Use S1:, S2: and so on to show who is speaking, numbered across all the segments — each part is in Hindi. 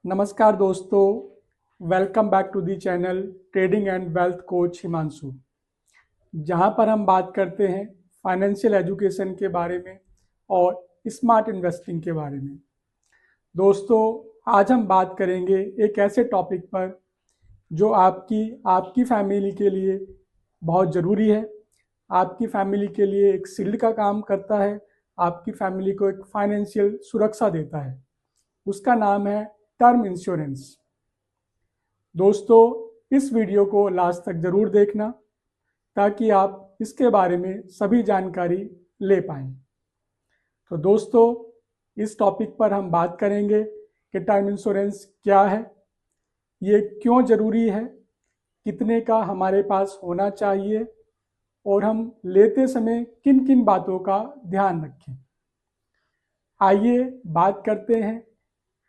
S1: नमस्कार दोस्तों, welcome back to the channel trading and wealth coach Himanshu. जहां पर हम बात करते हैं फाइनेंशियल एजुकेशन के बारे में और स्मार्ट इन्वेस्टिंग के बारे में। दोस्तों, आज हम बात करेंगे एक ऐसे टॉपिक पर जो आपकी फैमिली के लिए बहुत ज़रूरी है, आपकी फैमिली के लिए एक शील्ड का काम करता है, आपकी फैमिली को एक फाइनेंशियल सुरक्षा देता है। उसका नाम है टर्म इंश्योरेंस। दोस्तों, इस वीडियो को लास्ट तक ज़रूर देखना ताकि आप इसके बारे में सभी जानकारी ले पाएँ। तो दोस्तों, इस टॉपिक पर हम बात करेंगे कि टर्म इंश्योरेंस क्या है, ये क्यों ज़रूरी है, कितने का हमारे पास होना चाहिए और हम लेते समय किन किन बातों का ध्यान रखें। आइए बात करते हैं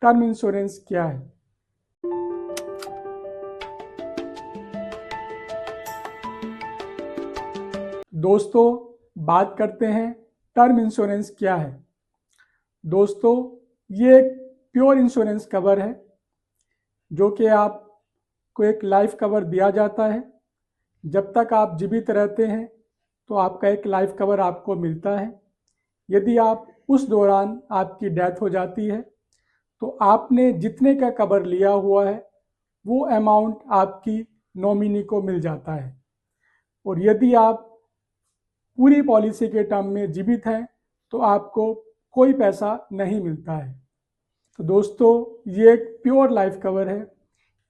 S1: टर्म इंश्योरेंस क्या है। दोस्तों, बात करते हैं टर्म इंश्योरेंस क्या है। दोस्तों, ये एक प्योर इंश्योरेंस कवर है जो कि आपको एक लाइफ कवर दिया जाता है। जब तक आप जीवित रहते हैं तो आपका एक लाइफ कवर आपको मिलता है। यदि आप उस दौरान आपकी डेथ हो जाती है तो आपने जितने का कवर लिया हुआ है वो अमाउंट आपकी नॉमिनी को मिल जाता है। और यदि आप पूरी पॉलिसी के टर्म में जीवित हैं तो आपको कोई पैसा नहीं मिलता है। तो दोस्तों, ये एक प्योर लाइफ कवर है,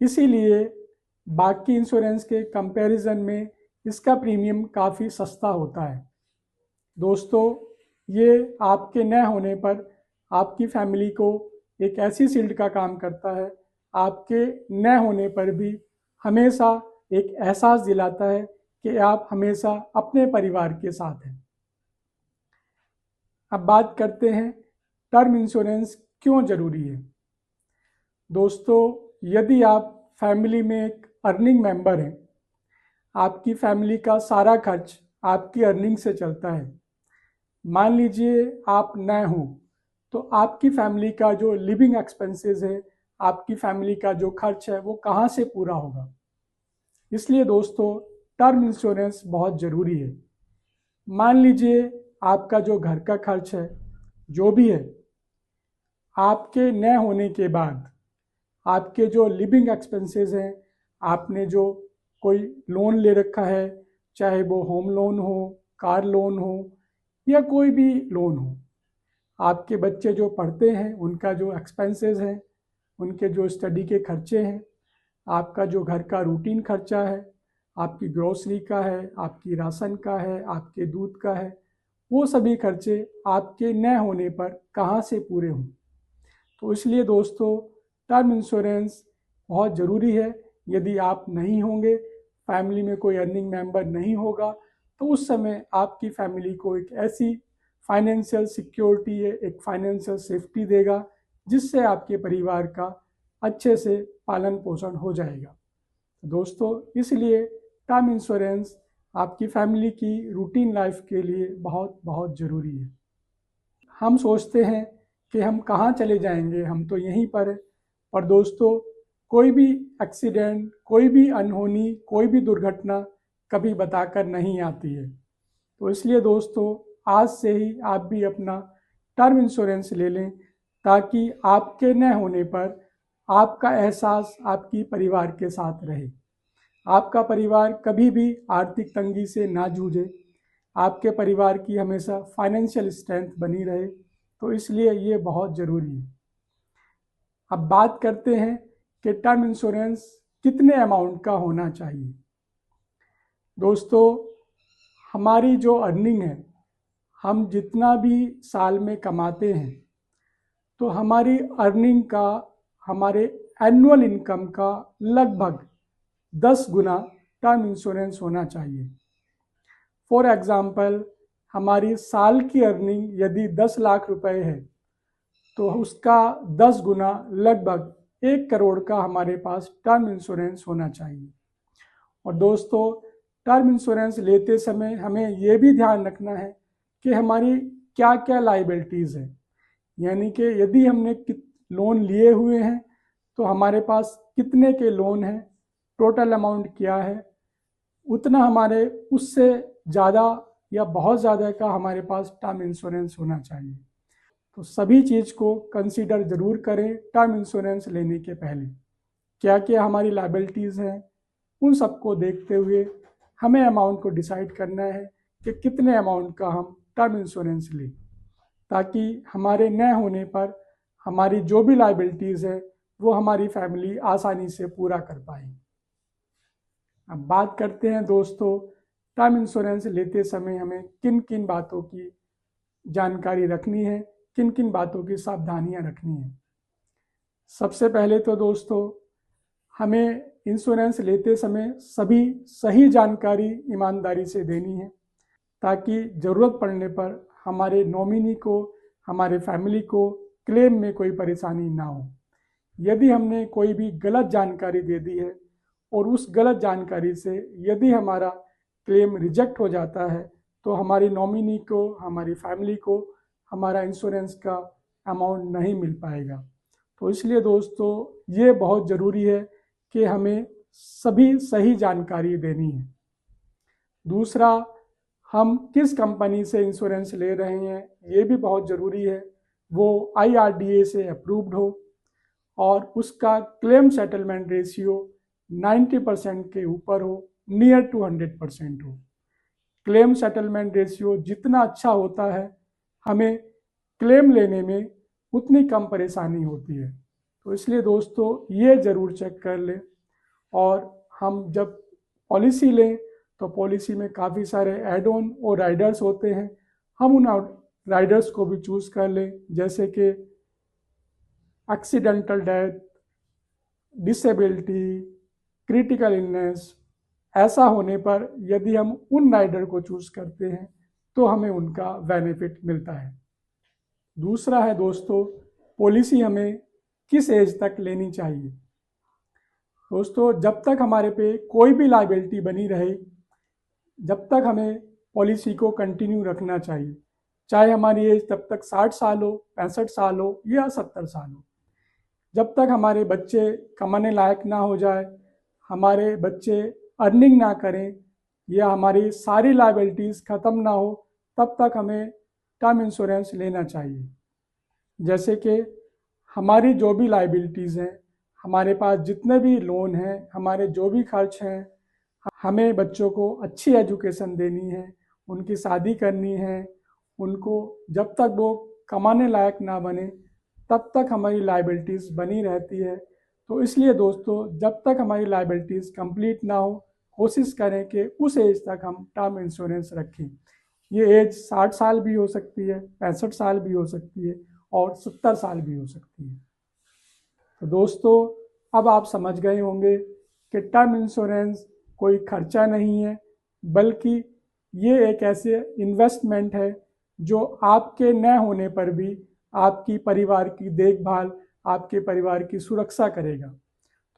S1: इसीलिए बाकी इंश्योरेंस के कंपैरिजन में इसका प्रीमियम काफ़ी सस्ता होता है। दोस्तों, ये आपके न होने पर आपकी फैमिली को एक ऐसी शील्ड का काम करता है, आपके न होने पर भी हमेशा एक एहसास दिलाता है कि आप हमेशा अपने परिवार के साथ हैं। अब बात करते हैं टर्म इंश्योरेंस क्यों ज़रूरी है। दोस्तों, यदि आप फैमिली में एक अर्निंग मेंबर हैं, आपकी फैमिली का सारा खर्च आपकी अर्निंग से चलता है। मान लीजिए आप न हो तो आपकी फैमिली का जो लिविंग एक्सपेंसेस है, आपकी फैमिली का जो खर्च है वो कहाँ से पूरा होगा। इसलिए दोस्तों, टर्म इंश्योरेंस बहुत ज़रूरी है। मान लीजिए आपका जो घर का खर्च है, जो भी है, आपके न होने के बाद आपके जो लिविंग एक्सपेंसेस हैं, आपने जो कोई लोन ले रखा है, चाहे वो होम लोन हो, कार लोन हो या कोई भी लोन हो, आपके बच्चे जो पढ़ते हैं उनका जो एक्सपेंसेस हैं, उनके जो स्टडी के खर्चे हैं, आपका जो घर का रूटीन खर्चा है, आपकी ग्रोसरी का है, आपकी राशन का है, आपके दूध का है, वो सभी खर्चे आपके न होने पर कहाँ से पूरे हों। तो इसलिए दोस्तों, टर्म इंश्योरेंस बहुत ज़रूरी है। यदि आप नहीं होंगे, फैमिली में कोई अर्निंग मेंबर नहीं होगा, तो उस समय आपकी फैमिली को एक ऐसी फाइनेंशियल सिक्योरिटी है, एक फाइनेंशियल सेफ्टी देगा जिससे आपके परिवार का अच्छे से पालन पोषण हो जाएगा। दोस्तों, इसलिए टर्म इंश्योरेंस आपकी फैमिली की रूटीन लाइफ के लिए बहुत बहुत ज़रूरी है। हम सोचते हैं कि हम कहाँ चले जाएंगे, हम तो यहीं पर हैं। और दोस्तों, कोई भी एक्सीडेंट, कोई भी अनहोनी, कोई भी दुर्घटना कभी बताकर नहीं आती है। तो इसलिए दोस्तों, आज से ही आप भी अपना टर्म इंश्योरेंस ले लें ताकि आपके न होने पर आपका एहसास आपकी परिवार के साथ रहे, आपका परिवार कभी भी आर्थिक तंगी से ना जूझे, आपके परिवार की हमेशा फाइनेंशियल स्ट्रेंथ बनी रहे। तो इसलिए ये बहुत ज़रूरी है। अब बात करते हैं कि टर्म इंश्योरेंस कितने अमाउंट का होना चाहिए। दोस्तों, हमारी जो अर्निंग है, हम जितना भी साल में कमाते हैं, तो हमारी अर्निंग का, हमारे एनुअल इनकम का लगभग 10 गुना टर्म इंश्योरेंस होना चाहिए। फॉर एग्ज़ाम्पल, हमारी साल की अर्निंग यदि 10 लाख रुपए है तो उसका 10 गुना लगभग 1 करोड़ का हमारे पास टर्म इंश्योरेंस होना चाहिए। और दोस्तों, टर्म इंश्योरेंस लेते समय हमें ये भी ध्यान रखना है कि हमारी क्या क्या लाइबिलिटीज़ हैं। यानी कि यदि हमने लोन लिए हुए हैं तो हमारे पास कितने के लोन हैं, टोटल अमाउंट क्या है, उतना हमारे उससे ज़्यादा या बहुत ज़्यादा का हमारे पास टर्म इंश्योरेंस होना चाहिए। तो सभी चीज़ को कंसीडर ज़रूर करें टर्म इंश्योरेंस लेने के पहले। क्या क्या हमारी लायबिलिटीज़ हैं, उन सबको देखते हुए हमें अमाउंट को डिसाइड करना है कि कितने अमाउंट का हम टर्म इंश्योरेंस लें, ताकि हमारे न होने पर हमारी जो भी लायबिलिटीज़ है वो हमारी फैमिली आसानी से पूरा कर पाए। अब बात करते हैं दोस्तों, टर्म इंश्योरेंस लेते समय हमें किन किन बातों की जानकारी रखनी है, किन किन बातों की सावधानियां रखनी है। सबसे पहले तो दोस्तों, हमें इंश्योरेंस लेते समय सभी सही जानकारी ईमानदारी से देनी है, ताकि ज़रूरत पड़ने पर हमारे नॉमिनी को, हमारे फैमिली को क्लेम में कोई परेशानी ना हो। यदि हमने कोई भी गलत जानकारी दे दी है और उस गलत जानकारी से यदि हमारा क्लेम रिजेक्ट हो जाता है, तो हमारी नॉमिनी को, हमारी फैमिली को हमारा इंश्योरेंस का अमाउंट नहीं मिल पाएगा। तो इसलिए दोस्तों, ये बहुत ज़रूरी है कि हमें सभी सही जानकारी देनी है। दूसरा, हम किस कंपनी से इंश्योरेंस ले रहे हैं ये भी बहुत ज़रूरी है। वो IRDA से अप्रूव्ड हो और उसका क्लेम सेटलमेंट रेशियो 90% के ऊपर हो, नियर टू 100% हो। क्लेम सेटलमेंट रेशियो जितना अच्छा होता है, हमें क्लेम लेने में उतनी कम परेशानी होती है। तो इसलिए दोस्तों, ये ज़रूर चेक कर लें। और हम जब पॉलिसी लें तो पॉलिसी में काफ़ी सारे एड ऑन और राइडर्स होते हैं, हम उन राइडर्स को भी चूज़ कर लें, जैसे कि accidental death, disability, critical illness. ऐसा होने पर यदि हम उन राइडर को चूज़ करते हैं तो हमें उनका बेनिफिट मिलता है। दूसरा है दोस्तों, पॉलिसी हमें किस एज तक लेनी चाहिए। दोस्तों, जब तक हमारे पे कोई भी लायबिलिटी बनी रहे, जब तक हमें पॉलिसी को कंटिन्यू रखना चाहिए, चाहे हमारी एज तब तक 60 साल हो, 65 साल हो या 70 साल हो। जब तक हमारे बच्चे कमाने लायक ना हो जाए, हमारे बच्चे अर्निंग ना करें या हमारी सारी लायबिलिटीज़ ख़त्म ना हो, तब तक हमें टर्म इंश्योरेंस लेना चाहिए। जैसे कि हमारी जो भी लायबिलिटीज़ हैं, हमारे पास जितने भी लोन हैं, हमारे जो भी खर्च हैं, हमें बच्चों को अच्छी एजुकेशन देनी है, उनकी शादी करनी है, उनको जब तक वो कमाने लायक ना बने तब तक हमारी लायबिलिटीज़ बनी रहती है। तो इसलिए दोस्तों, जब तक हमारी लायबिलिटीज़ कंप्लीट ना हो, कोशिश करें कि उस एज तक हम टर्म इंश्योरेंस रखें। ये एज 60 साल भी हो सकती है, 65 साल भी हो सकती है और 70 साल भी हो सकती है। तो दोस्तों, अब आप समझ गए होंगे कि टर्म इंश्योरेंस कोई खर्चा नहीं है, बल्कि ये एक ऐसे इन्वेस्टमेंट है जो आपके न होने पर भी आपकी परिवार की देखभाल, आपके परिवार की सुरक्षा करेगा।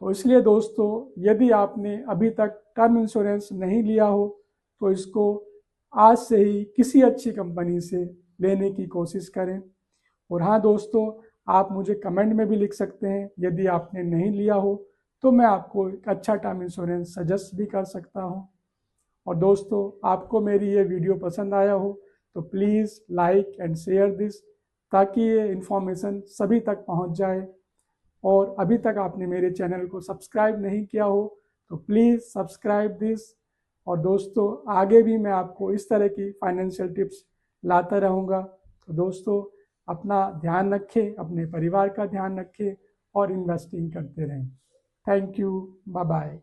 S1: तो इसलिए दोस्तों, यदि आपने अभी तक टर्म इंश्योरेंस नहीं लिया हो तो इसको आज से ही किसी अच्छी कंपनी से लेने की कोशिश करें। और हाँ दोस्तों, आप मुझे कमेंट में भी लिख सकते हैं, यदि आपने नहीं लिया हो तो मैं आपको एक अच्छा टर्म इंश्योरेंस सजेस्ट भी कर सकता हूँ। और दोस्तों, आपको मेरी ये वीडियो पसंद आया हो तो please like and share this, ताकि ये इन्फॉर्मेशन सभी तक पहुँच जाए। और अभी तक आपने मेरे चैनल को सब्सक्राइब नहीं किया हो तो प्लीज़ सब्सक्राइब दिस। और दोस्तों, आगे भी मैं आपको इस तरह की फाइनेंशियल टिप्स लाता रहूँगा। तो दोस्तों, अपना ध्यान रखें, अपने परिवार का ध्यान रखें और इन्वेस्टिंग करते रहें। Thank you, bye bye.